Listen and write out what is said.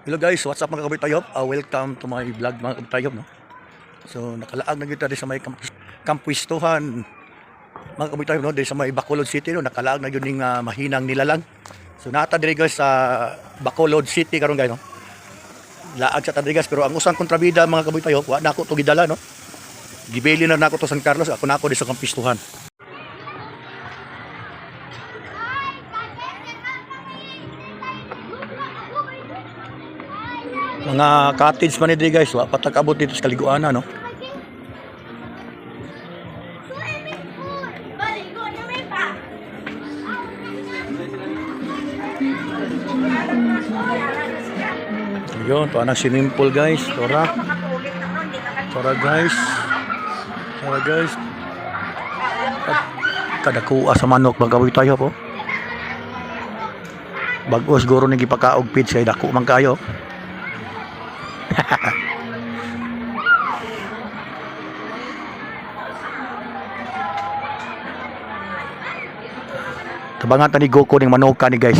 Hello guys, what's up mga kabitayop? Welcome to my vlog mga kabitayop, no? So nakalaag na kita sa may kampwistuhan mga kabitayop, no? Di sa may Bacolod City, no? Nakalaag na yun yung mahinang nilalang. So nata diri guys sa Bacolod City karon guys, no? Laag sa tadiri guys, pero ang usang kontrabida mga kabitayop, wa na ako to gidala, no? Gibeli na nako to San Carlos, ako na ako di sa kampwistuhan. Mga cottage man dito guys, wa patag-abot dito sa kaliguan no. Yun, to anang swimming pool guys, tora guys. Kada kuha sa manok magawi tayo po. Bago siguro nang gipakaog pitch kay dako man kayo. Tabangan ta ni Goku ning manoka ni guys.